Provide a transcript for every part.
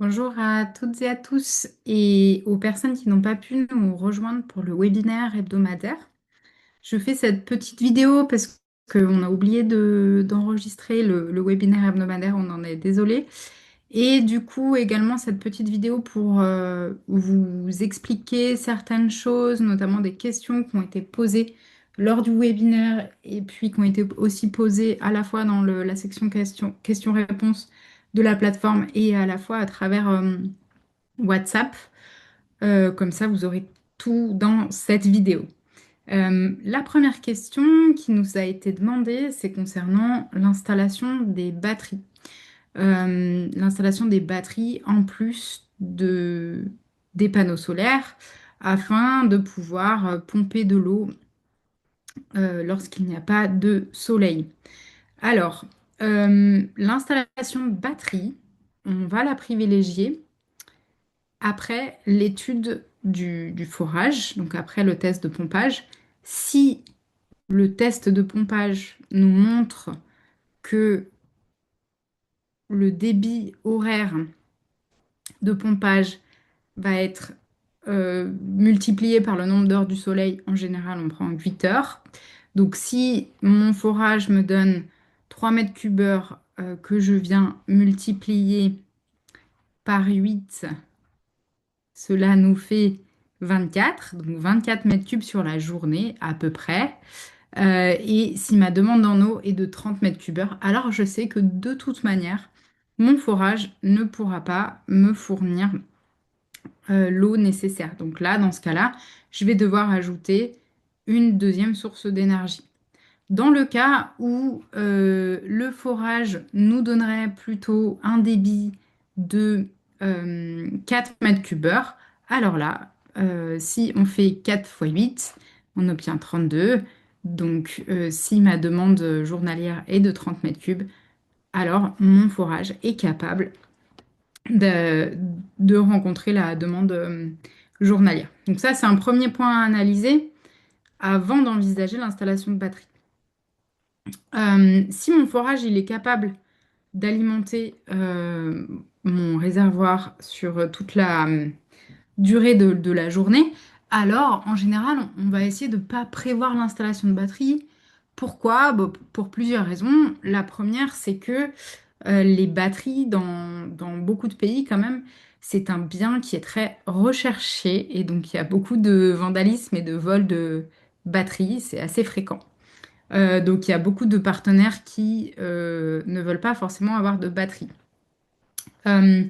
Bonjour à toutes et à tous et aux personnes qui n'ont pas pu nous rejoindre pour le webinaire hebdomadaire. Je fais cette petite vidéo parce qu'on a oublié d'enregistrer le webinaire hebdomadaire, on en est désolé. Et du coup, également cette petite vidéo pour vous expliquer certaines choses, notamment des questions qui ont été posées lors du webinaire et puis qui ont été aussi posées à la fois dans la section questions-réponses de la plateforme et à la fois à travers WhatsApp. Comme ça, vous aurez tout dans cette vidéo. La première question qui nous a été demandée, c'est concernant l'installation des batteries. L'installation des batteries en plus des panneaux solaires afin de pouvoir pomper de l'eau lorsqu'il n'y a pas de soleil. Alors, l'installation de batterie, on va la privilégier après l'étude du forage, donc après le test de pompage. Si le test de pompage nous montre que le débit horaire de pompage va être multiplié par le nombre d'heures du soleil, en général on prend 8 heures. Donc si mon forage me donne 3 mètres cubes heure que je viens multiplier par 8, cela nous fait 24, donc 24 mètres cubes sur la journée à peu près. Et si ma demande en eau est de 30 mètres cubes heure, alors je sais que de toute manière, mon forage ne pourra pas me fournir l'eau nécessaire. Donc là, dans ce cas-là, je vais devoir ajouter une deuxième source d'énergie. Dans le cas où le forage nous donnerait plutôt un débit de 4 mètres cubes heure, alors là, si on fait 4 fois 8, on obtient 32. Donc si ma demande journalière est de 30 mètres cubes, alors mon forage est capable de, de rencontrer la demande journalière. Donc ça, c'est un premier point à analyser avant d'envisager l'installation de batterie. Si mon forage il est capable d'alimenter mon réservoir sur toute la durée de la journée, alors en général, on va essayer de ne pas prévoir l'installation de batterie. Pourquoi? Bon, pour plusieurs raisons. La première, c'est que les batteries, dans beaucoup de pays, quand même, c'est un bien qui est très recherché et donc il y a beaucoup de vandalisme et de vol de batteries, c'est assez fréquent. Donc il y a beaucoup de partenaires qui ne veulent pas forcément avoir de batterie. Euh,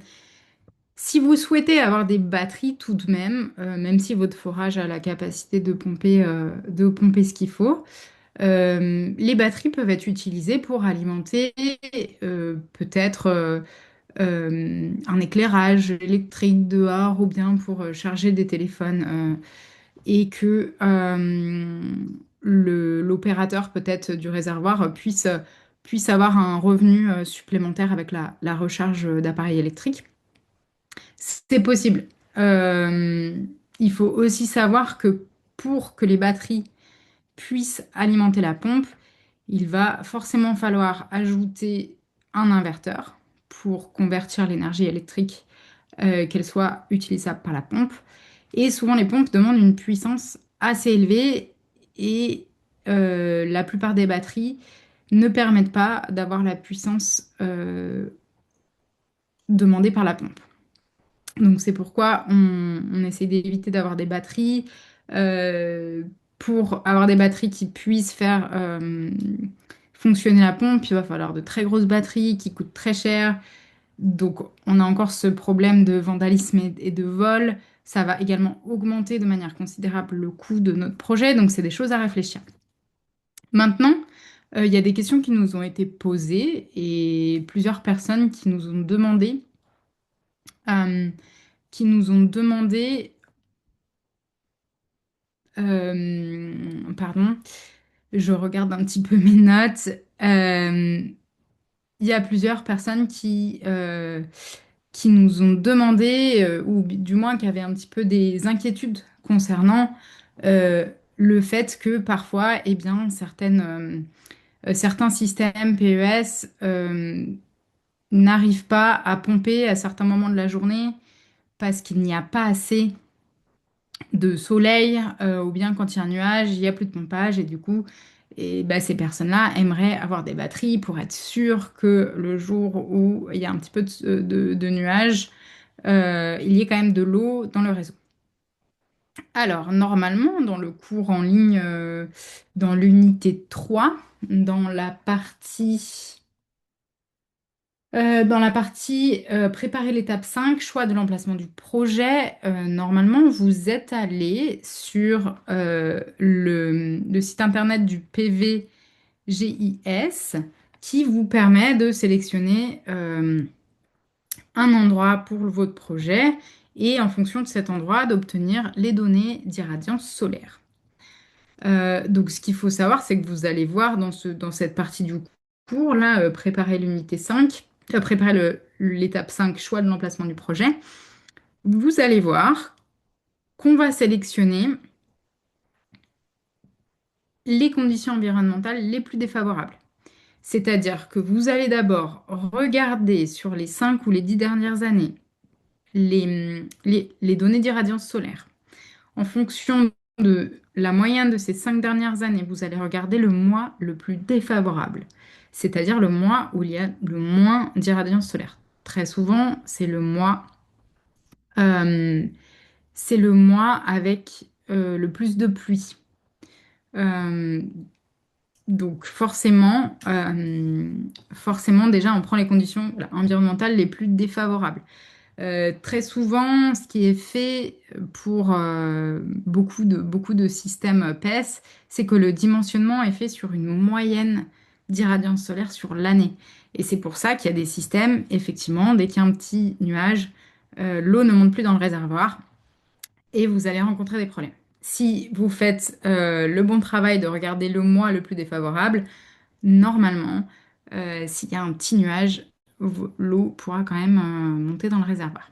Si vous souhaitez avoir des batteries tout de même, même si votre forage a la capacité de pomper ce qu'il faut, les batteries peuvent être utilisées pour alimenter peut-être un éclairage électrique dehors ou bien pour charger des téléphones et que l'opérateur peut-être du réservoir puisse avoir un revenu supplémentaire avec la recharge d'appareils électriques. C'est possible. Euh, il faut aussi savoir que pour que les batteries puissent alimenter la pompe, il va forcément falloir ajouter un inverteur pour convertir l'énergie électrique, qu'elle soit utilisable par la pompe. Et souvent, les pompes demandent une puissance assez élevée et la plupart des batteries ne permettent pas d'avoir la puissance demandée par la pompe. Donc c'est pourquoi on essaie d'éviter d'avoir des batteries. euh, pour avoir des batteries qui puissent faire fonctionner la pompe, il va falloir de très grosses batteries qui coûtent très cher. Donc on a encore ce problème de vandalisme et de vol. Ça va également augmenter de manière considérable le coût de notre projet. Donc c'est des choses à réfléchir. Maintenant, il y a des questions qui nous ont été posées et plusieurs personnes euh, qui nous ont demandé pardon, je regarde un petit peu mes notes. Euh, il y a plusieurs personnes qui nous ont demandé, ou du moins qui avaient un petit peu des inquiétudes concernant euh, le fait que parfois, eh bien, certains systèmes PES n'arrive pas à pomper à certains moments de la journée parce qu'il n'y a pas assez de soleil, ou bien quand il y a un nuage, il n'y a plus de pompage et du coup, bah, ces personnes-là aimeraient avoir des batteries pour être sûr que le jour où il y a un petit peu de nuages, il y ait quand même de l'eau dans le réseau. Alors, normalement, dans le cours en ligne, dans l'unité 3, dans la partie préparer l'étape 5, choix de l'emplacement du projet, normalement, vous êtes allé sur le site internet du PVGIS qui vous permet de sélectionner un endroit pour votre projet et en fonction de cet endroit, d'obtenir les données d'irradiance solaire. Donc, ce qu'il faut savoir, c'est que vous allez voir dans cette partie du cours, là, préparer l'unité 5, préparer l'étape 5, choix de l'emplacement du projet. Vous allez voir qu'on va sélectionner les conditions environnementales les plus défavorables. C'est-à-dire que vous allez d'abord regarder sur les 5 ou les 10 dernières années les données d'irradiance solaire. En fonction de la moyenne de ces 5 dernières années, vous allez regarder le mois le plus défavorable, c'est-à-dire le mois où il y a le moins d'irradiance solaire. Très souvent, euh, c'est le mois avec le plus de pluie. Euh, donc forcément, déjà, on prend les conditions voilà, environnementales les plus défavorables. Très souvent, ce qui est fait pour beaucoup de systèmes PES, c'est que le dimensionnement est fait sur une moyenne d'irradiance solaire sur l'année. Et c'est pour ça qu'il y a des systèmes, effectivement, dès qu'il y a un petit nuage, l'eau ne monte plus dans le réservoir et vous allez rencontrer des problèmes. Si vous faites le bon travail de regarder le mois le plus défavorable, normalement, s'il y a un petit nuage, l'eau pourra quand même monter dans le réservoir.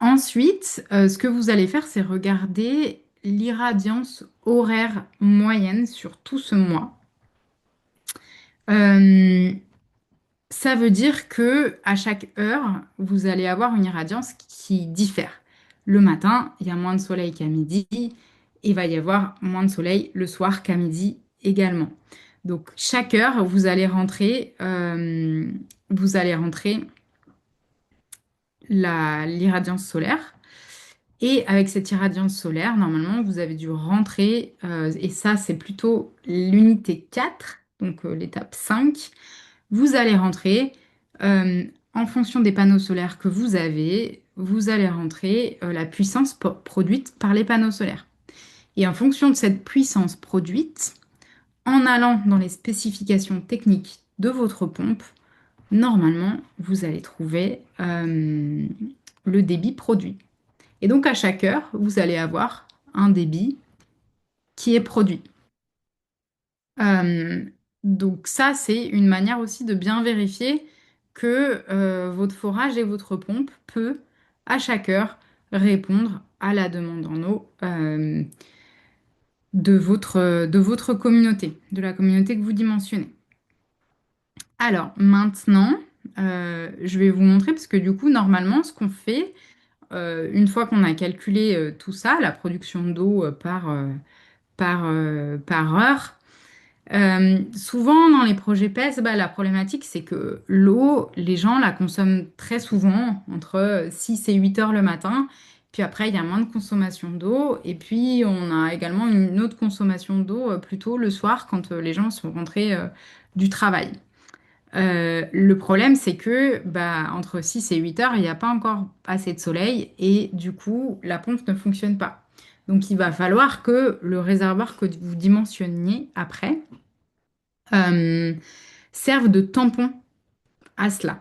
Ensuite, ce que vous allez faire, c'est regarder l'irradiance horaire moyenne sur tout ce mois. Euh, Ça veut dire que à chaque heure, vous allez avoir une irradiance qui diffère. Le matin, il y a moins de soleil qu'à midi. Il va y avoir moins de soleil le soir qu'à midi également. Donc, chaque heure, vous allez rentrer l'irradiance solaire. Et avec cette irradiance solaire, normalement, vous avez dû rentrer, et ça, c'est plutôt l'unité 4, donc l'étape 5. Vous allez rentrer, en fonction des panneaux solaires que vous allez rentrer la puissance produite par les panneaux solaires. Et en fonction de cette puissance produite, en allant dans les spécifications techniques de votre pompe, normalement, vous allez trouver le débit produit. Et donc à chaque heure, vous allez avoir un débit qui est produit. Euh, donc ça, c'est une manière aussi de bien vérifier que votre forage et votre pompe peut à chaque heure répondre à la demande en eau de votre communauté, de la communauté que vous dimensionnez. Alors maintenant, je vais vous montrer parce que du coup, normalement, ce qu'on fait, une fois qu'on a calculé tout ça, la production d'eau par heure. Souvent, dans les projets PES, bah, la problématique, c'est que l'eau, les gens la consomment très souvent, entre 6 et 8 heures le matin. Puis après, il y a moins de consommation d'eau. Et puis, on a également une autre consommation d'eau plutôt le soir, quand les gens sont rentrés du travail. Le problème, c'est que bah, entre 6 et 8 heures, il n'y a pas encore assez de soleil et du coup, la pompe ne fonctionne pas. Donc, il va falloir que le réservoir que vous dimensionniez après euh, serve de tampon à cela.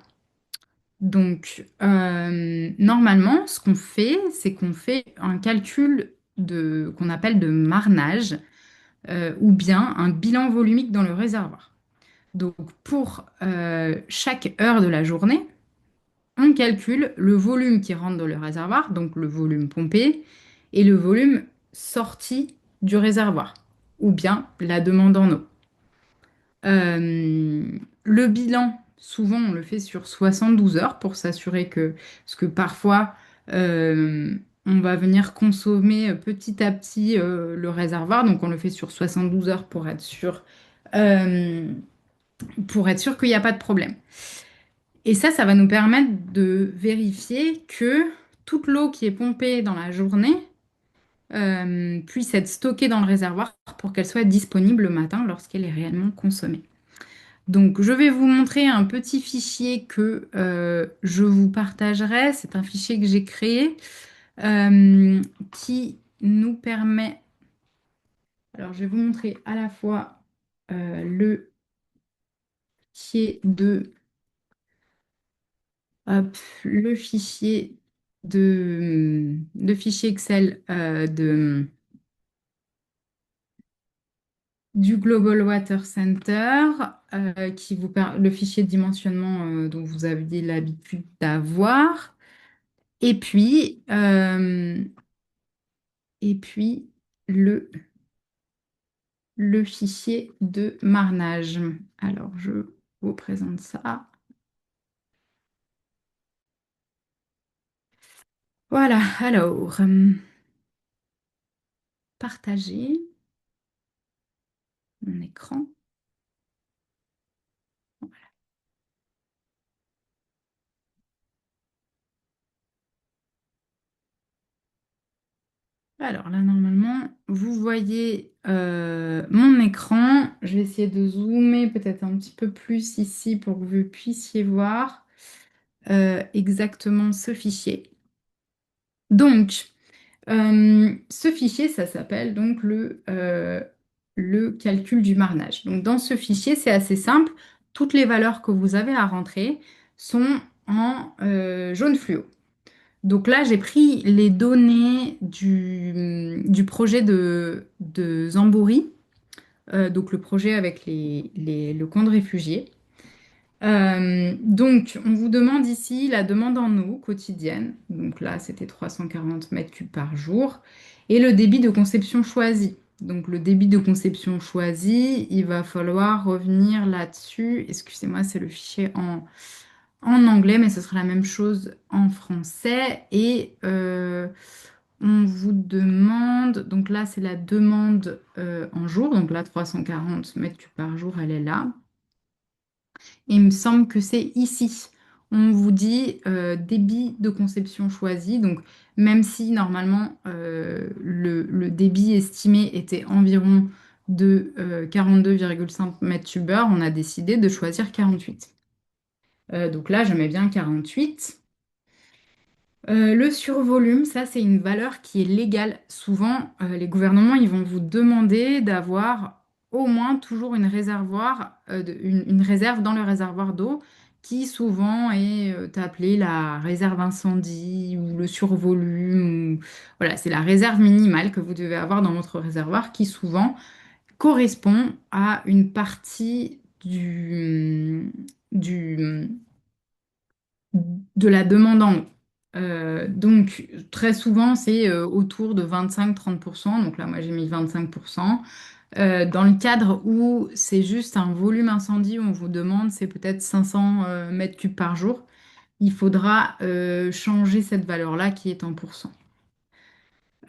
Donc, normalement, ce qu'on fait, c'est qu'on fait un calcul qu'on appelle de marnage ou bien un bilan volumique dans le réservoir. Donc, pour chaque heure de la journée, on calcule le volume qui rentre dans le réservoir, donc le volume pompé, et le volume sorti du réservoir, ou bien la demande en eau. Le bilan Souvent, on le fait sur 72 heures pour s'assurer que, parce que parfois, euh, on va venir consommer petit à petit le réservoir. Donc, on le fait sur 72 heures euh, pour être sûr qu'il n'y a pas de problème. Et ça va nous permettre de vérifier que toute l'eau qui est pompée dans la journée puisse être stockée dans le réservoir pour qu'elle soit disponible le matin lorsqu'elle est réellement consommée. Donc, je vais vous montrer un petit fichier que je vous partagerai. C'est un fichier que j'ai créé qui nous permet... Alors, je vais vous montrer à la fois le fichier de... hop, le fichier le fichier Excel du Global Water Center, le fichier de dimensionnement dont vous aviez l'habitude d'avoir. Et puis, euh, et puis le fichier de marnage. Alors, je vous présente ça. Voilà, alors, partager mon écran. Alors là, normalement, vous voyez mon écran. Je vais essayer de zoomer peut-être un petit peu plus ici pour que vous puissiez voir exactement ce fichier. Donc, ce fichier, ça s'appelle donc le calcul du marnage. Donc, dans ce fichier, c'est assez simple. Toutes les valeurs que vous avez à rentrer sont en jaune fluo. Donc là, j'ai pris les données du projet de Zambouri, donc le projet avec le camp de réfugiés. Donc, on vous demande ici la demande en eau quotidienne. Donc là, c'était 340 mètres cubes par jour. Et le débit de conception choisi. Donc, le débit de conception choisi, il va falloir revenir là-dessus. Excusez-moi, c'est le fichier en anglais, mais ce sera la même chose en français. Et on vous demande, donc là, c'est la demande en jour. Donc là, 340 mètres cubes par jour, elle est là. Il me semble que c'est ici. On vous dit débit de conception choisi. Donc, même si normalement le débit estimé était environ de 42,5 mètres cubes heure, on a décidé de choisir 48. Donc là, je mets bien 48. Le survolume, ça c'est une valeur qui est légale. Souvent, les gouvernements, ils vont vous demander d'avoir au moins toujours une réservoir, une réserve dans le réservoir d'eau, qui souvent est appelée la réserve incendie ou le survolume. Voilà, c'est la réserve minimale que vous devez avoir dans votre réservoir, qui souvent correspond à une partie du, de la demande en eau. Donc, très souvent, c'est autour de 25-30%. Donc là, moi, j'ai mis 25%. Dans le cadre où c'est juste un volume incendie, où on vous demande, c'est peut-être 500 mètres cubes par jour. Il faudra changer cette valeur-là qui est en pourcent.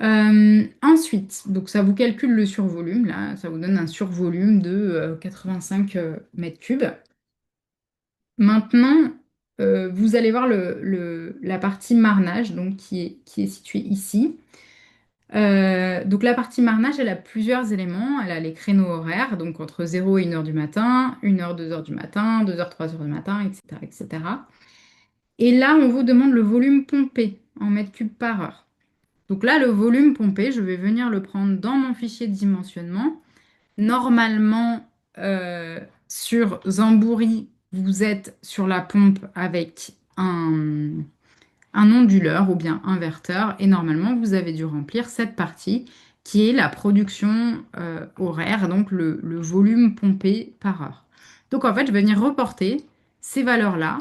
Ensuite, donc ça vous calcule le survolume, là, ça vous donne un survolume de 85 mètres cubes. Maintenant, vous allez voir la partie marnage donc, qui est située ici. Donc la partie marnage, elle a plusieurs éléments. Elle a les créneaux horaires, donc entre 0 et 1 heure du matin, 1 heure, 2 heures du matin, 2 heures, 3 heures du matin, etc., etc. Et là, on vous demande le volume pompé en mètres cubes par heure. Donc là, le volume pompé, je vais venir le prendre dans mon fichier de dimensionnement. Normalement, sur Zambouri, vous êtes sur la pompe avec un onduleur ou bien inverteur et normalement, vous avez dû remplir cette partie qui est la production horaire, donc le volume pompé par heure. Donc en fait, je vais venir reporter ces valeurs-là.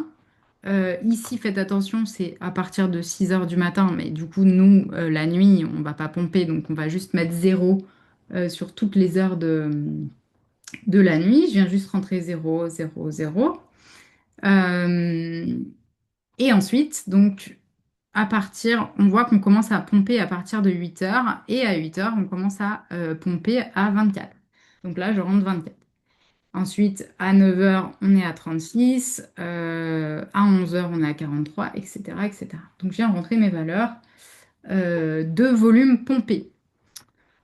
Ici, faites attention, c'est à partir de 6 heures du matin, mais du coup, nous, la nuit, on ne va pas pomper, donc on va juste mettre 0 sur toutes les heures de la nuit. Je viens juste rentrer 0, 0, 0. Euh, et ensuite, donc, on voit qu'on commence à pomper à partir de 8 heures et à 8 heures, on commence à pomper à 24. Donc là, je rentre 24. Ensuite, à 9 heures, on est à 36, à 11 heures, on est à 43, etc., etc. Donc, je viens rentrer mes valeurs de volume pompé.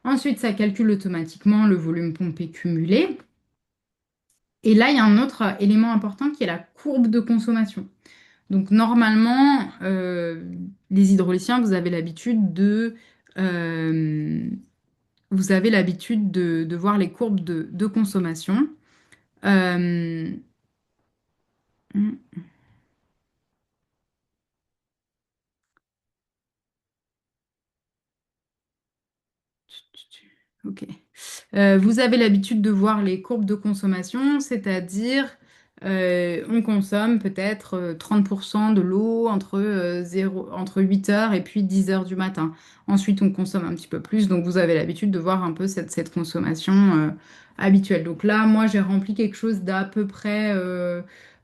Ensuite, ça calcule automatiquement le volume pompé cumulé. Et là, il y a un autre élément important qui est la courbe de consommation. Donc normalement, les hydrauliciens, euh, vous avez l'habitude de voir les courbes de consommation. Euh, ok. Vous avez l'habitude de voir les courbes de consommation, c'est-à-dire on consomme peut-être 30% de l'eau entre 8 heures et puis 10 heures du matin. Ensuite, on consomme un petit peu plus, donc vous avez l'habitude de voir un peu cette consommation habituelle. Donc là, moi, j'ai rempli quelque chose d'à peu près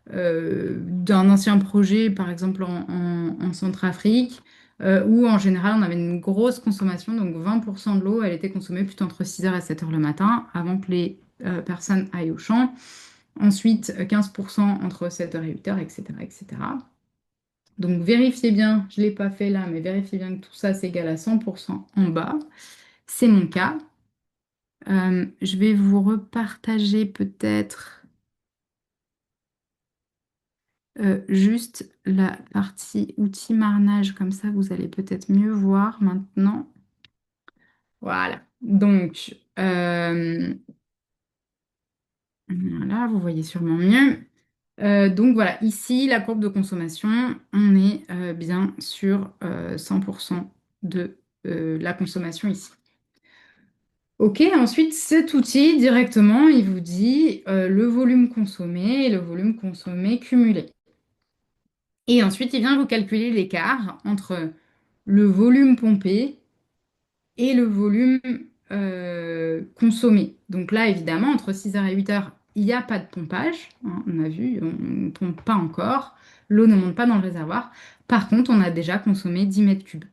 d'un ancien projet, par exemple en Centrafrique où en général on avait une grosse consommation, donc 20% de l'eau, elle était consommée plutôt entre 6 heures et 7 heures le matin, avant que les personnes aillent au champ. Ensuite, 15% entre 7 heures et 8 heures, etc., etc. Donc vérifiez bien, je ne l'ai pas fait là, mais vérifiez bien que tout ça c'est égal à 100% en bas. C'est mon cas. Je vais vous repartager peut-être juste la partie outils marnage, comme ça vous allez peut-être mieux voir maintenant. Voilà. Donc, voilà, vous voyez sûrement mieux. Donc voilà, ici, la courbe de consommation, on est bien sur 100% de la consommation ici. Ok, ensuite, cet outil, directement, il vous dit le volume consommé et le volume consommé cumulé. Et ensuite, il vient vous calculer l'écart entre le volume pompé et le volume consommé. Donc là, évidemment, entre 6 heures et 8 heures, il n'y a pas de pompage, hein, on a vu, on ne pompe pas encore. L'eau ne monte pas dans le réservoir. Par contre, on a déjà consommé 10 mètres cubes.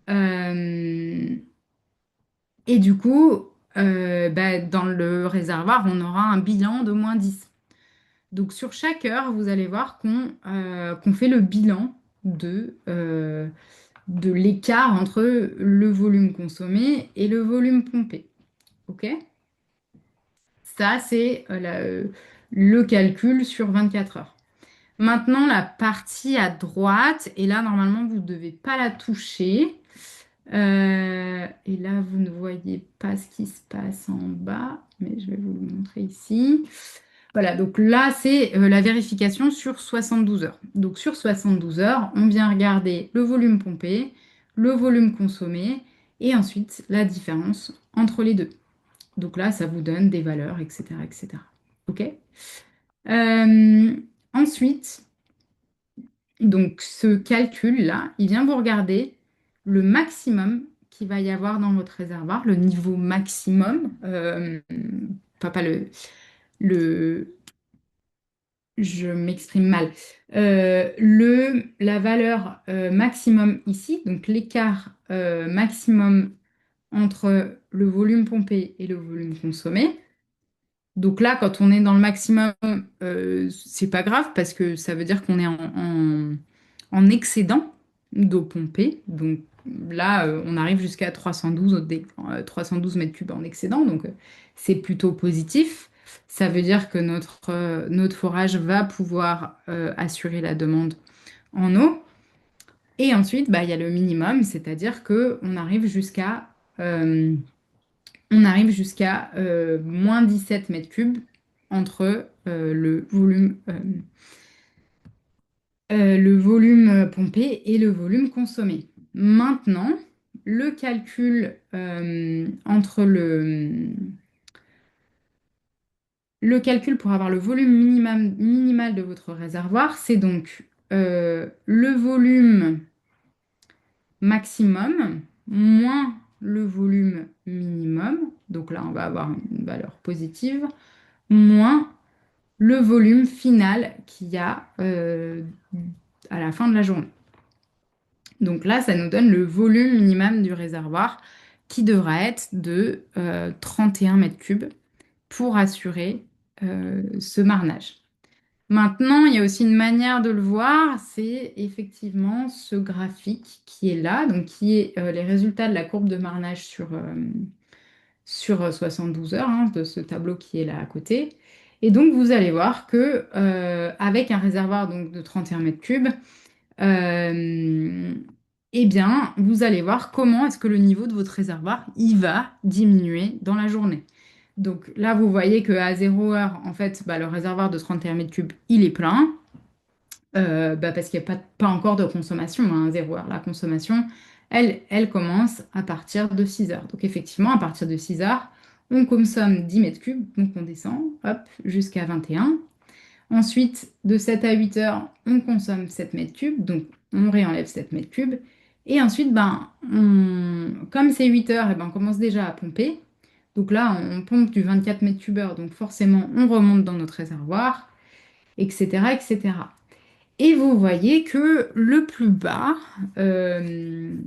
Euh, et du coup, bah, dans le réservoir, on aura un bilan de -10. Donc sur chaque heure, vous allez voir qu'on fait le bilan de l'écart entre le volume consommé et le volume pompé. OK? Ça, c'est le calcul sur 24 heures. Maintenant, la partie à droite, et là, normalement, vous ne devez pas la toucher. Et là, vous ne voyez pas ce qui se passe en bas, mais je vais vous le montrer ici. Voilà, donc là, c'est la vérification sur 72 heures. Donc sur 72 heures, on vient regarder le volume pompé, le volume consommé, et ensuite la différence entre les deux. Donc là, ça vous donne des valeurs, etc., etc. OK? Euh, ensuite, donc ce calcul-là, il vient vous regarder le maximum qu'il va y avoir dans votre réservoir, le niveau maximum, pas le, je m'exprime mal. La valeur maximum ici, donc l'écart maximum entre le volume pompé et le volume consommé. Donc là, quand on est dans le maximum, c'est pas grave parce que ça veut dire qu'on est en excédent d'eau pompée. Donc là, on arrive jusqu'à 312 mètres cubes en excédent. Donc c'est plutôt positif. Ça veut dire que notre forage va pouvoir assurer la demande en eau. Et ensuite, bah, il y a le minimum, c'est-à-dire que euh, on arrive jusqu'à -17 mètres cubes entre le volume pompé et le volume consommé. Maintenant, le calcul entre le calcul pour avoir le volume minimal de votre réservoir, c'est donc le volume maximum moins le volume minimum. Donc là, on va avoir une valeur positive moins le volume final qu'il y a à la fin de la journée. Donc là, ça nous donne le volume minimum du réservoir qui devra être de 31 mètres cubes pour assurer ce marnage. Maintenant, il y a aussi une manière de le voir, c'est effectivement ce graphique qui est là, donc qui est les résultats de la courbe de marnage sur 72 heures, hein, de ce tableau qui est là à côté. Et donc, vous allez voir que avec un réservoir donc, de 31 mètres cubes, euh, eh bien, vous allez voir comment est-ce que le niveau de votre réservoir il va diminuer dans la journée. Donc là, vous voyez qu'à 0 heure, en fait, bah, le réservoir de 31 mètres cubes, il est plein. Bah, parce qu'il n'y a pas encore de consommation, hein, 0 heure. La consommation, elle commence à partir de 6 heures. Donc effectivement, à partir de 6 heures, on consomme 10 mètres cubes, donc on descend, hop, jusqu'à 21. Ensuite, de 7 à 8 heures, on consomme 7 mètres cubes, donc on réenlève 7 mètres cubes. Et ensuite, ben, comme c'est 8 heures, eh ben, on commence déjà à pomper. Donc là, on pompe du 24 mètres cubes heure, donc forcément, on remonte dans notre réservoir, etc., etc. Et vous voyez que le plus bas de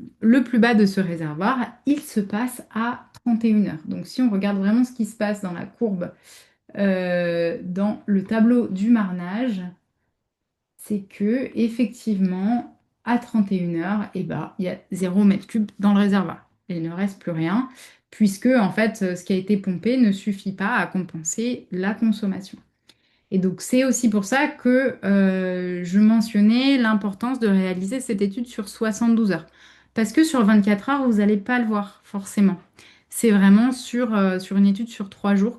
ce réservoir, il se passe à 31 heures. Donc si on regarde vraiment ce qui se passe dans la courbe, dans le tableau du marnage, c'est que effectivement, à 31 heures, eh ben, il y a 0 mètre cube dans le réservoir. Et il ne reste plus rien, puisque en fait, ce qui a été pompé ne suffit pas à compenser la consommation. Et donc, c'est aussi pour ça que je mentionnais l'importance de réaliser cette étude sur 72 heures. Parce que sur 24 heures, vous n'allez pas le voir forcément. C'est vraiment sur une étude sur 3 jours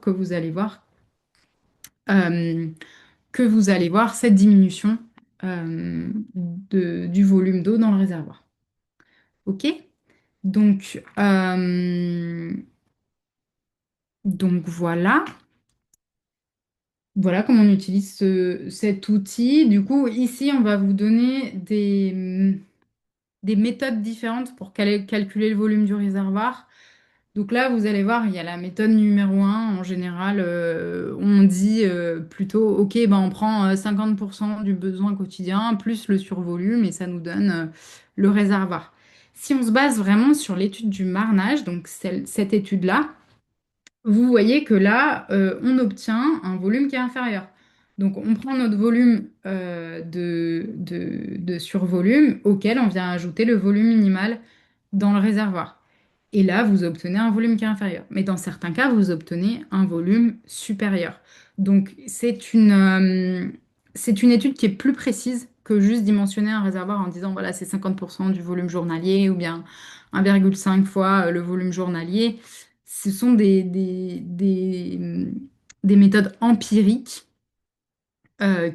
euh, que vous allez voir cette diminution du volume d'eau dans le réservoir. OK? Donc, donc voilà. Voilà comment on utilise cet outil. Du coup, ici, on va vous donner des méthodes différentes pour calculer le volume du réservoir. Donc là, vous allez voir, il y a la méthode numéro un. En général, on dit plutôt, OK, ben on prend 50% du besoin quotidien plus le survolume et ça nous donne le réservoir. Si on se base vraiment sur l'étude du marnage, donc cette étude-là, vous voyez que là, on obtient un volume qui est inférieur. Donc, on prend notre volume de survolume auquel on vient ajouter le volume minimal dans le réservoir. Et là, vous obtenez un volume qui est inférieur. Mais dans certains cas, vous obtenez un volume supérieur. Donc, c'est une étude qui est plus précise que juste dimensionner un réservoir en disant, voilà, c'est 50% du volume journalier ou bien 1,5 fois le volume journalier. Ce sont des méthodes empiriques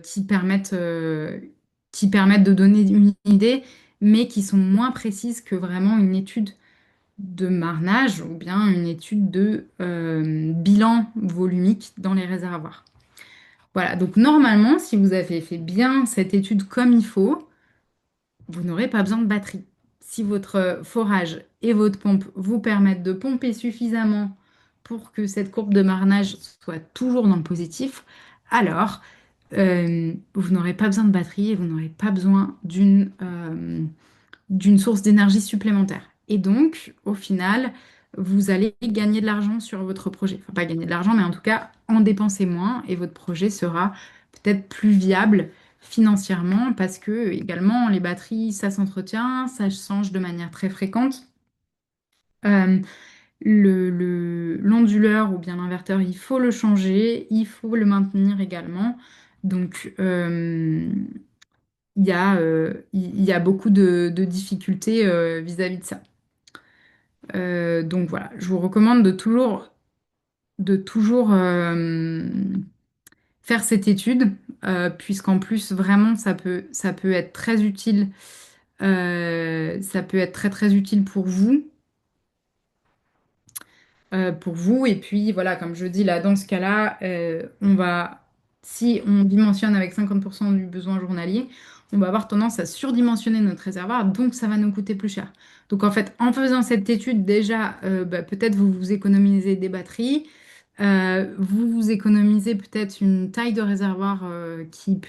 qui permettent de donner une idée, mais qui sont moins précises que vraiment une étude de marnage ou bien une étude de bilan volumique dans les réservoirs. Voilà, donc normalement, si vous avez fait bien cette étude comme il faut, vous n'aurez pas besoin de batterie. Si votre forage et votre pompe vous permettent de pomper suffisamment pour que cette courbe de marnage soit toujours dans le positif, alors vous n'aurez pas besoin de batterie et vous n'aurez pas besoin d'une source d'énergie supplémentaire. Et donc, au final, vous allez gagner de l'argent sur votre projet. Enfin, pas gagner de l'argent, mais en tout cas, en dépenser moins et votre projet sera peut-être plus viable financièrement parce que également les batteries, ça s'entretient, ça change de manière très fréquente. Euh, l'onduleur ou bien l'inverteur, il faut le changer, il faut le maintenir également. Donc, il y a beaucoup de difficultés vis-à-vis de ça. Donc voilà, je vous recommande de toujours faire cette étude, puisqu'en plus, vraiment, ça peut être très utile. Ça peut être très très utile pour vous. Et puis voilà, comme je dis là, dans ce cas-là, si on dimensionne avec 50% du besoin journalier, on va avoir tendance à surdimensionner notre réservoir, donc ça va nous coûter plus cher. Donc en fait, en faisant cette étude, déjà, bah, peut-être vous vous économisez des batteries. Vous vous économisez peut-être une taille de réservoir qui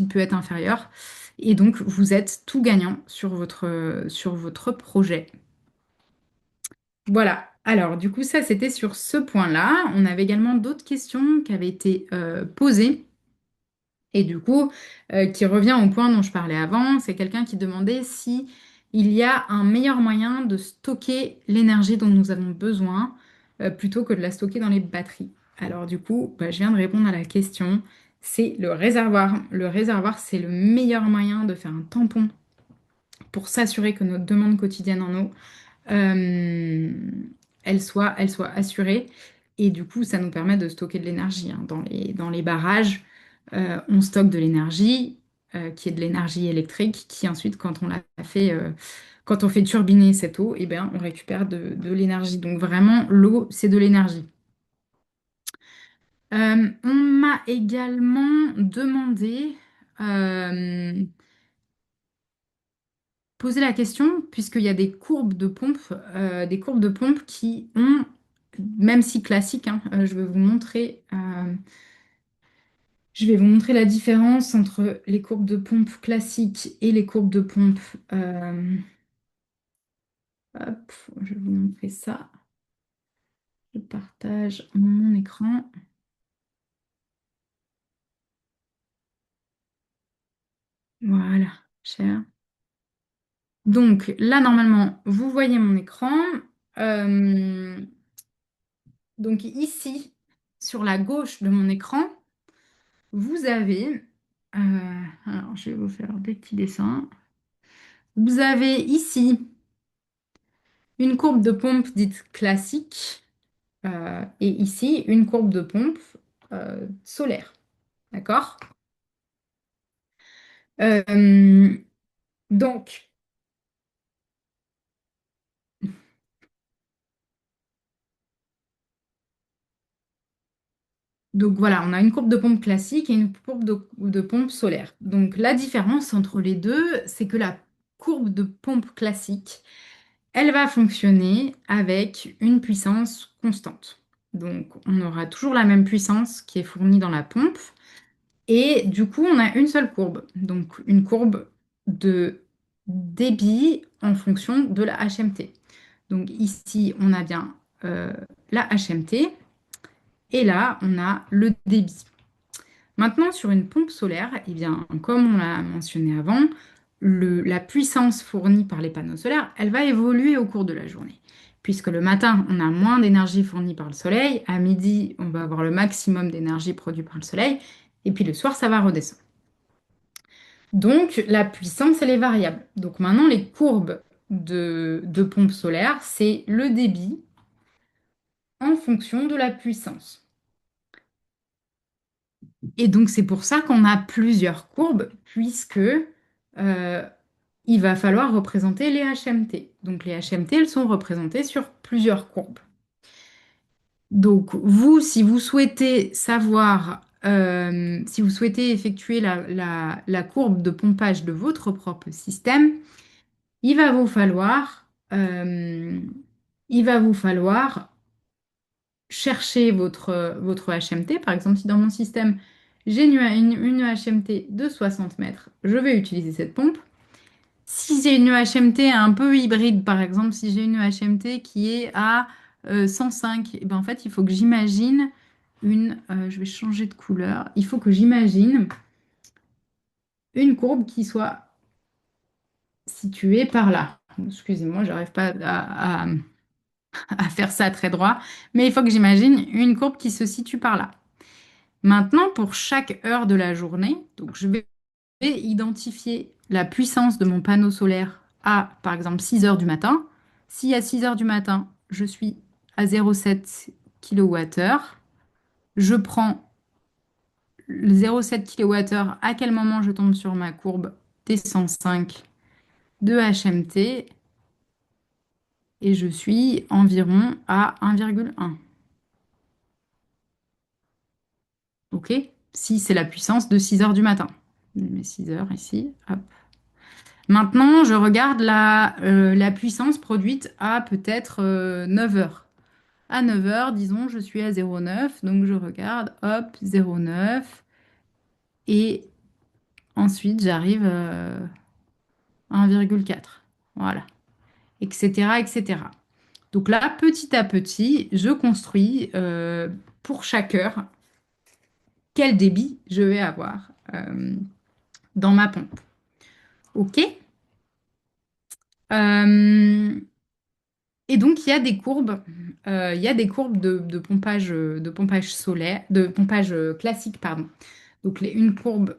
peut être inférieure. Et donc, vous êtes tout gagnant sur votre projet. Voilà. Alors, du coup, ça, c'était sur ce point-là. On avait également d'autres questions qui avaient été posées. Et du coup, qui revient au point dont je parlais avant, c'est quelqu'un qui demandait si il y a un meilleur moyen de stocker l'énergie dont nous avons besoin plutôt que de la stocker dans les batteries. Alors du coup, bah, je viens de répondre à la question. C'est le réservoir. Le réservoir, c'est le meilleur moyen de faire un tampon pour s'assurer que notre demande quotidienne en eau euh, elle soit assurée. Et du coup, ça nous permet de stocker de l'énergie, hein. Dans les barrages, on stocke de l'énergie, qui est de l'énergie électrique, qui ensuite, quand on fait turbiner cette eau, eh bien, on récupère de l'énergie. Donc vraiment, l'eau, c'est de l'énergie. On m'a également demandé, euh, poser la question, puisqu'il y a des courbes de pompe qui ont, même si classiques, hein, je vais vous montrer la différence entre les courbes de pompe classiques et les courbes de pompe. euh, Hop, je vais vous montrer ça. Je partage mon écran. Voilà, cher. Donc là, normalement, vous voyez mon écran. Euh, donc ici, sur la gauche de mon écran, vous avez, alors je vais vous faire des petits dessins. Vous avez ici une courbe de pompe dite classique et ici une courbe de pompe solaire. D'accord? Euh, donc, donc voilà, on a une courbe de pompe classique et une courbe de pompe solaire. Donc la différence entre les deux, c'est que la courbe de pompe classique, elle va fonctionner avec une puissance constante. Donc, on aura toujours la même puissance qui est fournie dans la pompe. Et du coup, on a une seule courbe. Donc, une courbe de débit en fonction de la HMT. Donc, ici, on a bien euh, la HMT. Et là, on a le débit. Maintenant, sur une pompe solaire, eh bien, comme on l'a mentionné avant, la puissance fournie par les panneaux solaires, elle va évoluer au cours de la journée. Puisque le matin, on a moins d'énergie fournie par le soleil, à midi, on va avoir le maximum d'énergie produite par le soleil, et puis le soir, ça va redescendre. Donc, la puissance, elle est variable. Donc maintenant, les courbes de pompe solaire, c'est le débit en fonction de la puissance. Et donc, c'est pour ça qu'on a plusieurs courbes, puisque il va falloir représenter les HMT. Donc, les HMT, elles sont représentées sur plusieurs courbes. Donc, vous, si vous souhaitez savoir, si vous souhaitez effectuer la courbe de pompage de votre propre système, il va vous falloir, euh, il va vous falloir chercher votre HMT. Par exemple, si dans mon système, j'ai une HMT de 60 mètres, je vais utiliser cette pompe. Si j'ai une HMT un peu hybride, par exemple, si j'ai une HMT qui est à 105, eh ben, en fait, il faut que j'imagine je vais changer de couleur, il faut que j'imagine une courbe qui soit située par là. Excusez-moi, j'arrive pas à faire ça très droit, mais il faut que j'imagine une courbe qui se situe par là. Maintenant, pour chaque heure de la journée, donc je vais identifier la puissance de mon panneau solaire à, par exemple, 6 heures du matin. Si à 6 heures du matin, je suis à 0,7 kWh, je prends le 0,7 kWh, à quel moment je tombe sur ma courbe des 105 de HMT et je suis environ à 1,1. OK? Si c'est la puissance de 6 heures du matin. Je mets 6 heures ici. Hop. Maintenant, je regarde la puissance produite à peut-être 9 heures. À 9 heures, disons, je suis à 0,9. Donc, je regarde, hop, 0,9. Et ensuite, j'arrive à 1,4. Voilà, etc., etc. Donc là, petit à petit, je construis pour chaque heure quel débit je vais avoir dans ma pompe. OK? Euh, et donc, il y a des courbes de pompage solaire, de pompage classique, pardon. Donc, une courbe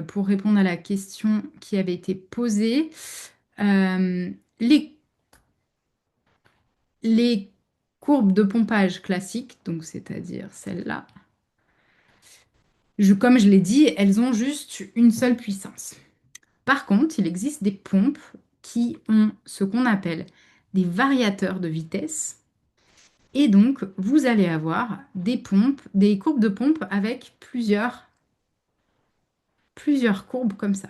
pour répondre à la question qui avait été posée. Euh, les, les courbes de pompage classiques, donc c'est-à-dire celle-là, comme je l'ai dit, elles ont juste une seule puissance. Par contre, il existe des pompes qui ont ce qu'on appelle des variateurs de vitesse. Et donc, vous allez avoir des pompes, des courbes de pompe avec plusieurs courbes comme ça.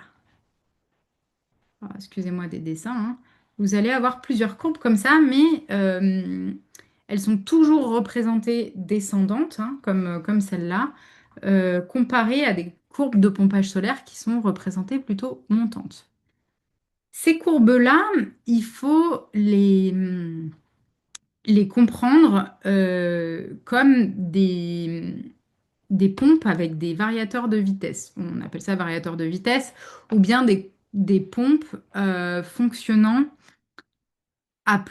Alors, excusez-moi des dessins, hein. Vous allez avoir plusieurs courbes comme ça, mais elles sont toujours représentées descendantes, hein, comme celle-là, comparées à des courbes de pompage solaire qui sont représentées plutôt montantes. Ces courbes-là, il faut les comprendre comme des pompes avec des variateurs de vitesse. On appelle ça variateurs de vitesse, ou bien des pompes fonctionnant à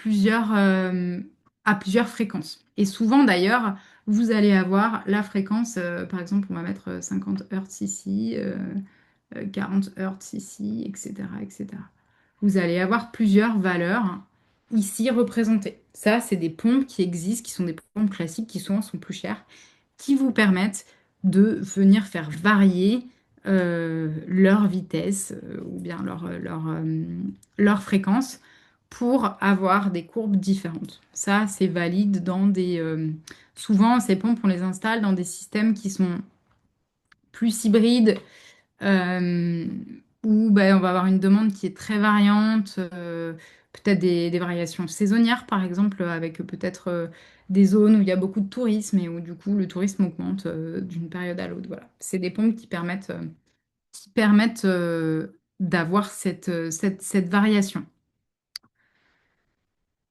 à plusieurs fréquences. Et souvent d'ailleurs, vous allez avoir la fréquence, par exemple, on va mettre 50 Hertz ici, 40 Hertz ici, etc., etc. Vous allez avoir plusieurs valeurs ici représentées. Ça, c'est des pompes qui existent, qui sont des pompes classiques, qui souvent sont plus chères, qui vous permettent de venir faire varier leur vitesse ou bien leur fréquence pour avoir des courbes différentes. Ça, c'est valide dans souvent, ces pompes, on les installe dans des systèmes qui sont plus hybrides, euh, où ben, on va avoir une demande qui est très variante, peut-être des variations saisonnières, par exemple, avec peut-être des zones où il y a beaucoup de tourisme et où du coup le tourisme augmente d'une période à l'autre. Voilà. C'est des pompes qui permettent d'avoir cette variation.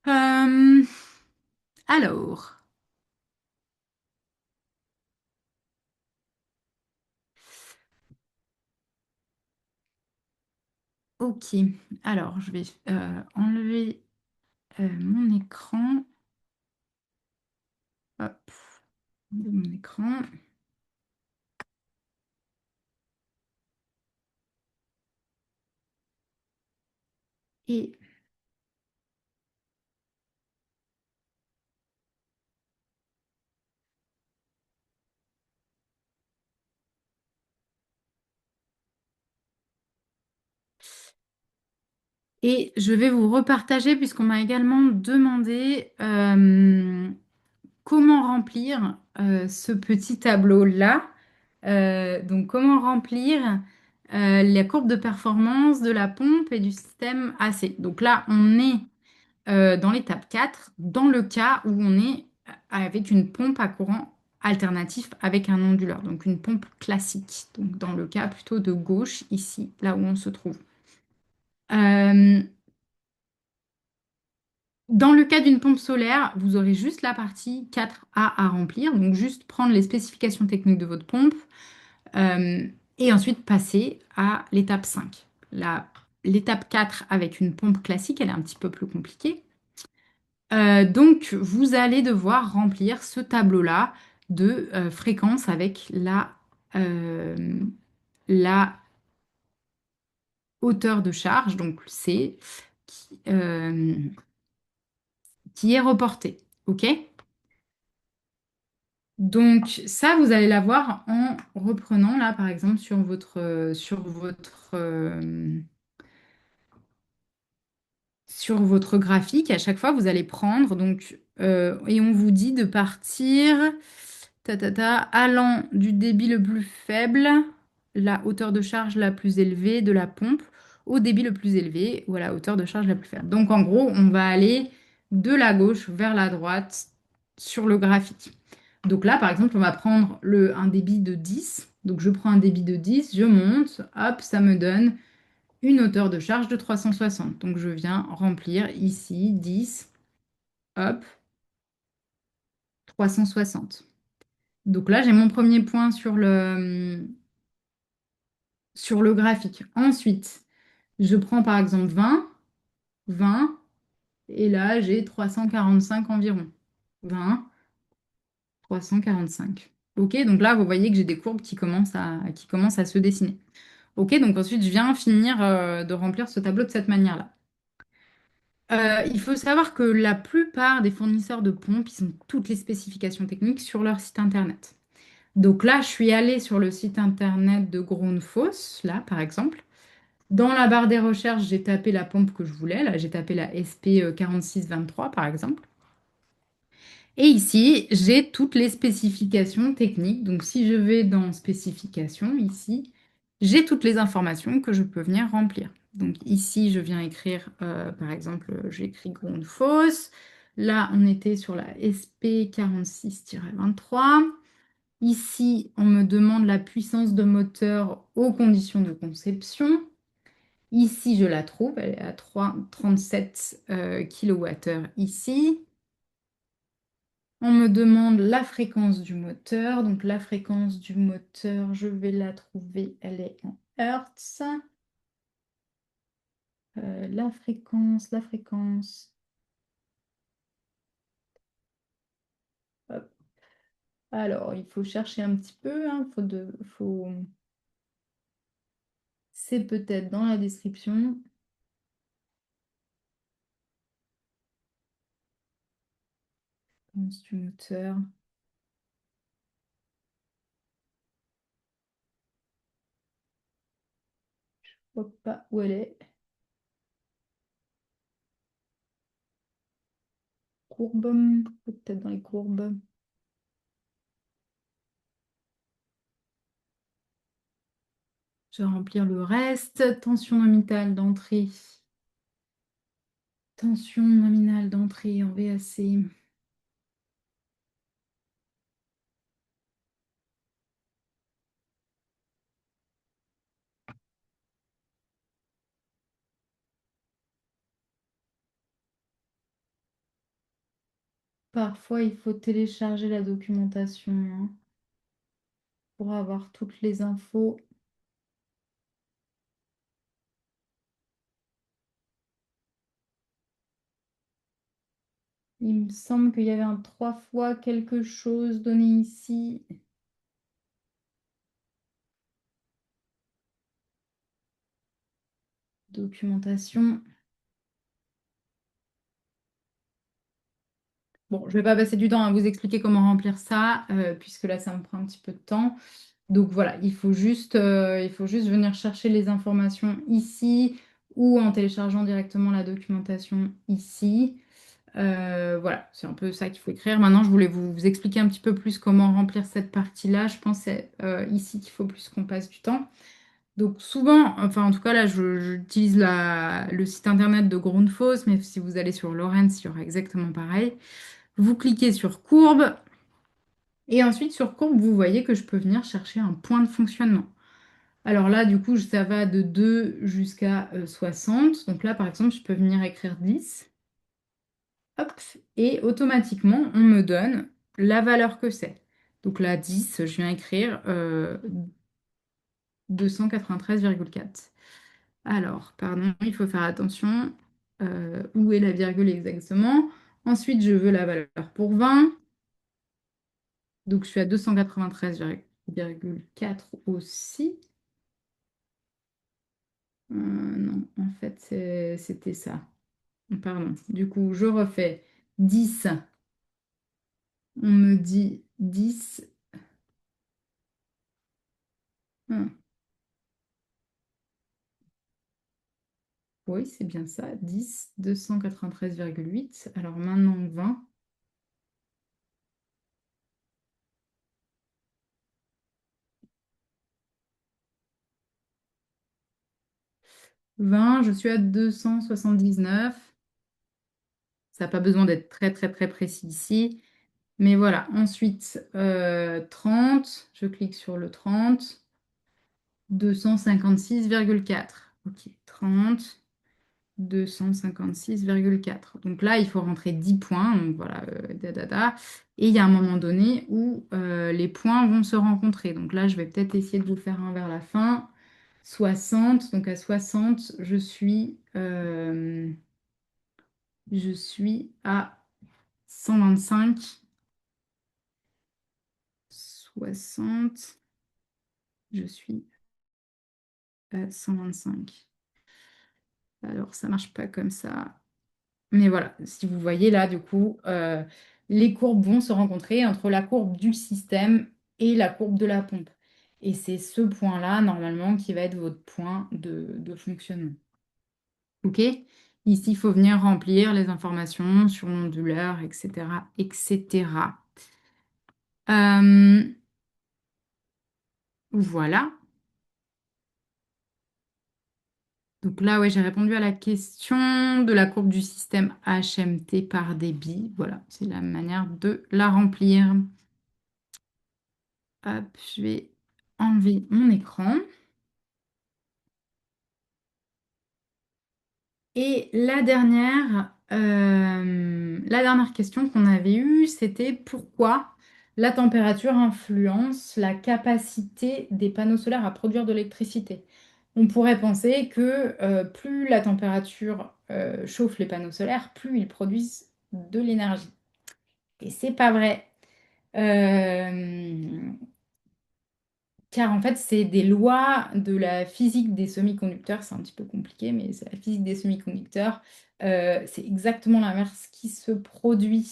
Euh, alors, ok. Alors, je vais enlever mon écran. Hop, de mon écran. Et Et je vais vous repartager, puisqu'on m'a également demandé comment remplir ce petit tableau-là. Donc, comment remplir la courbe de performance de la pompe et du système AC. Donc là, on est dans l'étape 4, dans le cas où on est avec une pompe à courant alternatif avec un onduleur, donc une pompe classique. Donc, dans le cas plutôt de gauche, ici, là où on se trouve. Euh, Dans le cas d'une pompe solaire, vous aurez juste la partie 4A à remplir, donc juste prendre les spécifications techniques de votre pompe euh, et ensuite passer à l'étape 5. L'étape 4 avec une pompe classique, elle est un petit peu plus compliquée. Donc, vous allez devoir remplir ce tableau-là de fréquence avec euh, la hauteur de charge, donc C, qui est reportée. OK? Donc ça, vous allez l'avoir en reprenant là, par exemple, sur votre graphique. À chaque fois, vous allez prendre et on vous dit de partir allant du débit le plus faible, la hauteur de charge la plus élevée de la pompe, au débit le plus élevé ou à la hauteur de charge la plus faible. Donc en gros, on va aller de la gauche vers la droite sur le graphique. Donc là, par exemple, on va prendre un débit de 10. Donc je prends un débit de 10, je monte, hop, ça me donne une hauteur de charge de 360. Donc je viens remplir ici 10, hop, 360. Donc là, j'ai mon premier point sur le graphique. Ensuite, je prends par exemple 20, 20, et là, j'ai 345 environ. 20, 345. Ok, donc là, vous voyez que j'ai des courbes qui commencent à se dessiner. Ok, donc ensuite, je viens finir de remplir ce tableau de cette manière-là. Il faut savoir que la plupart des fournisseurs de pompes, ils ont toutes les spécifications techniques sur leur site internet. Donc là, je suis allée sur le site internet de Grundfos, là, par exemple. Dans la barre des recherches, j'ai tapé la pompe que je voulais. Là, j'ai tapé la SP 4623, par exemple. Et ici, j'ai toutes les spécifications techniques. Donc, si je vais dans spécifications, ici, j'ai toutes les informations que je peux venir remplir. Donc, ici, je viens écrire, par exemple, j'écris Grundfos. Là, on était sur la SP 46-23. Ici, on me demande la puissance de moteur aux conditions de conception. Ici, je la trouve, elle est à 37 kWh ici. On me demande la fréquence du moteur. Donc la fréquence du moteur, je vais la trouver, elle est en Hertz. La fréquence. Hop. Alors, il faut chercher un petit peu, hein, C'est peut-être dans la description. Fréquence du moteur. Je vois pas où elle est. Courbe, peut-être dans les courbes. Je vais remplir le reste. Tension nominale d'entrée. Tension nominale d'entrée en VAC. Parfois, il faut télécharger la documentation, hein, pour avoir toutes les infos. Il me semble qu'il y avait un 3 fois quelque chose donné ici. Documentation. Bon, je ne vais pas passer du temps à vous expliquer comment remplir ça, puisque là, ça me prend un petit peu de temps. Donc voilà, il faut juste venir chercher les informations ici ou en téléchargeant directement la documentation ici. Voilà, c'est un peu ça qu'il faut écrire. Maintenant, je voulais vous expliquer un petit peu plus comment remplir cette partie-là. Je pense que c'est ici qu'il faut plus qu'on passe du temps. Donc souvent, enfin en tout cas là, j'utilise le site internet de Grundfos, mais si vous allez sur Lorentz, il y aura exactement pareil. Vous cliquez sur courbe et ensuite sur courbe, vous voyez que je peux venir chercher un point de fonctionnement. Alors là, du coup, ça va de 2 jusqu'à 60. Donc là, par exemple, je peux venir écrire 10. Hop, et automatiquement, on me donne la valeur que c'est. Donc là, 10, je viens écrire 293,4. Alors, pardon, il faut faire attention. Où est la virgule exactement? Ensuite, je veux la valeur pour 20. Donc, je suis à 293,4 aussi. Non, en fait, c'était ça. Pardon. Du coup, je refais 10. On me dit 10. Oui, c'est bien ça. 10, 293,8. Alors maintenant 20. 20, je suis à 279. Ça n'a pas besoin d'être très très très précis ici. Mais voilà, ensuite, 30, je clique sur le 30, 256,4. Ok, 30, 256,4. Donc là, il faut rentrer 10 points. Donc voilà, Et il y a un moment donné où les points vont se rencontrer. Donc là, je vais peut-être essayer de vous faire un vers la fin. 60. Donc à 60, je suis à 125. 60. Je suis à 125. Alors, ça marche pas comme ça. Mais voilà, si vous voyez là, du coup, les courbes vont se rencontrer entre la courbe du système et la courbe de la pompe. Et c'est ce point-là, normalement, qui va être votre point de fonctionnement. OK? Ici, il faut venir remplir les informations sur l'onduleur, etc., etc. Euh, voilà. Donc là, ouais, j'ai répondu à la question de la courbe du système HMT par débit. Voilà, c'est la manière de la remplir. Hop, je vais enlever mon écran. Et la dernière question qu'on avait eue, c'était pourquoi la température influence la capacité des panneaux solaires à produire de l'électricité. On pourrait penser que plus la température chauffe les panneaux solaires, plus ils produisent de l'énergie. Et c'est pas vrai. Euh, Car en fait, c'est des lois de la physique des semi-conducteurs. C'est un petit peu compliqué, mais c'est la physique des semi-conducteurs. C'est exactement l'inverse qui se produit.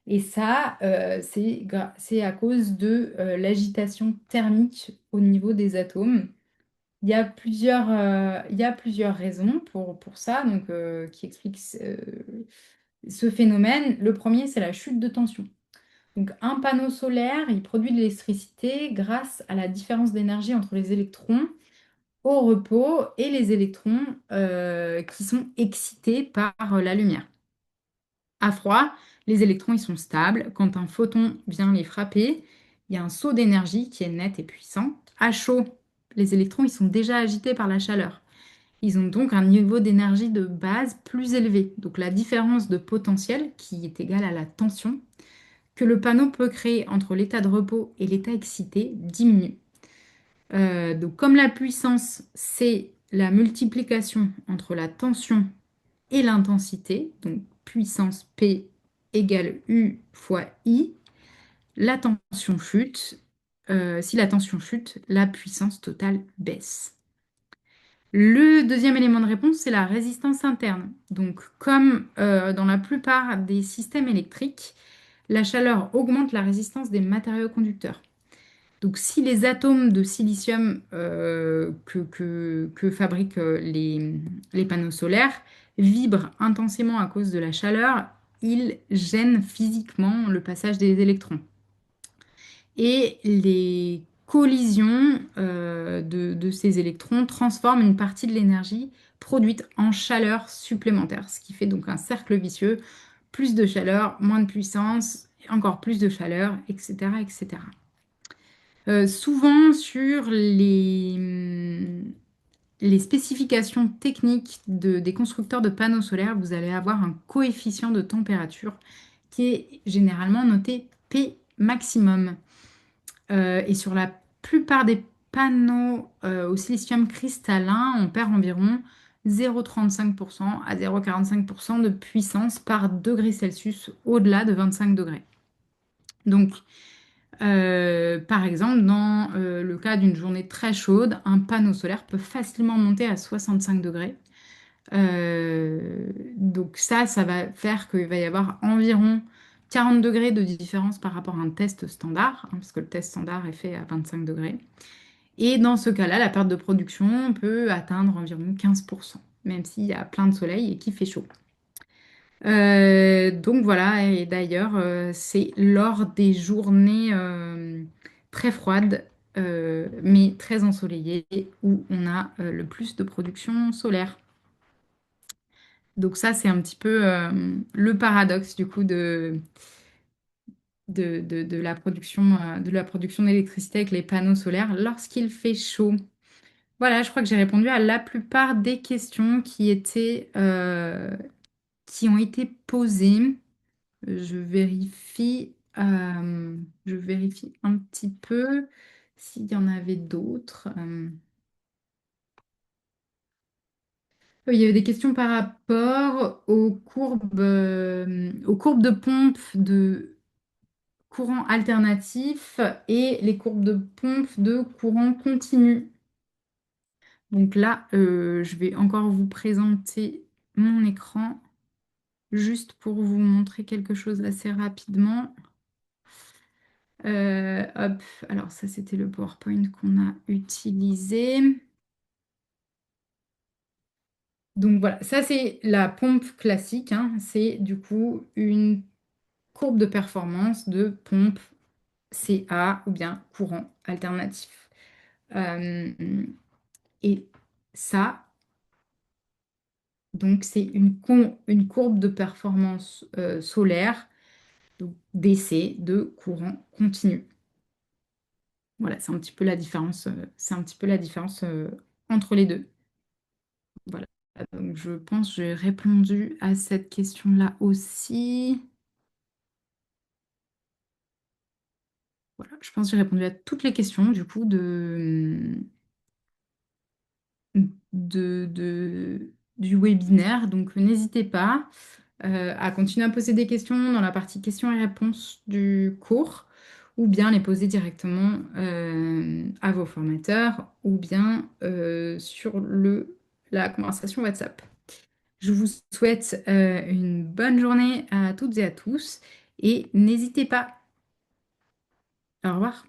Et ça, c'est à cause de l'agitation thermique au niveau des atomes. Il y a plusieurs raisons pour ça, donc, qui expliquent ce phénomène. Le premier, c'est la chute de tension. Donc, un panneau solaire, il produit de l'électricité grâce à la différence d'énergie entre les électrons au repos et les électrons qui sont excités par la lumière. À froid, les électrons ils sont stables. Quand un photon vient les frapper, il y a un saut d'énergie qui est net et puissant. À chaud, les électrons ils sont déjà agités par la chaleur. Ils ont donc un niveau d'énergie de base plus élevé. Donc la différence de potentiel, qui est égale à la tension, que le panneau peut créer entre l'état de repos et l'état excité diminue. Donc comme la puissance, c'est la multiplication entre la tension et l'intensité, donc puissance P égale U fois I, la tension chute. Si la tension chute, la puissance totale baisse. Le deuxième élément de réponse, c'est la résistance interne. Donc, comme dans la plupart des systèmes électriques, la chaleur augmente la résistance des matériaux conducteurs. Donc, si les atomes de silicium que fabriquent les panneaux solaires vibrent intensément à cause de la chaleur, ils gênent physiquement le passage des électrons. Et les collisions de ces électrons transforment une partie de l'énergie produite en chaleur supplémentaire, ce qui fait donc un cercle vicieux, plus de chaleur, moins de puissance, encore plus de chaleur, etc., etc. Souvent sur les spécifications techniques des constructeurs de panneaux solaires, vous allez avoir un coefficient de température qui est généralement noté P maximum. Et sur la plupart des panneaux au silicium cristallin, on perd environ 0,35% à 0,45% de puissance par degré Celsius au-delà de 25 degrés. Donc, par exemple, dans le cas d'une journée très chaude, un panneau solaire peut facilement monter à 65 degrés. Donc ça va faire qu'il va y avoir environ 40 degrés de différence par rapport à un test standard, hein, parce que le test standard est fait à 25 degrés. Et dans ce cas-là, la perte de production peut atteindre environ 15%, même s'il y a plein de soleil et qu'il fait chaud. Donc voilà, et d'ailleurs, c'est lors des journées très froides, mais très ensoleillées, où on a le plus de production solaire. Donc ça, c'est un petit peu le paradoxe du coup de la production d'électricité avec les panneaux solaires lorsqu'il fait chaud. Voilà, je crois que j'ai répondu à la plupart des questions qui ont été posées. Je vérifie un petit peu s'il y en avait d'autres. Oui, il y avait des questions par rapport aux courbes de pompe de courant alternatif et les courbes de pompe de courant continu. Donc là, je vais encore vous présenter mon écran juste pour vous montrer quelque chose assez rapidement. Hop, alors ça c'était le PowerPoint qu'on a utilisé. Donc voilà, ça c'est la pompe classique, hein. C'est du coup une courbe de performance de pompe CA ou bien courant alternatif. Euh, et ça, donc c'est une courbe de performance solaire, donc DC de courant continu. Voilà, c'est un petit peu la différence, entre les deux. Voilà. Donc, je pense que j'ai répondu à cette question-là aussi. Voilà, je pense que j'ai répondu à toutes les questions du coup du webinaire. Donc, n'hésitez pas à continuer à poser des questions dans la partie questions et réponses du cours ou bien les poser directement à vos formateurs ou bien sur la conversation WhatsApp. Je vous souhaite une bonne journée à toutes et à tous et n'hésitez pas. Au revoir.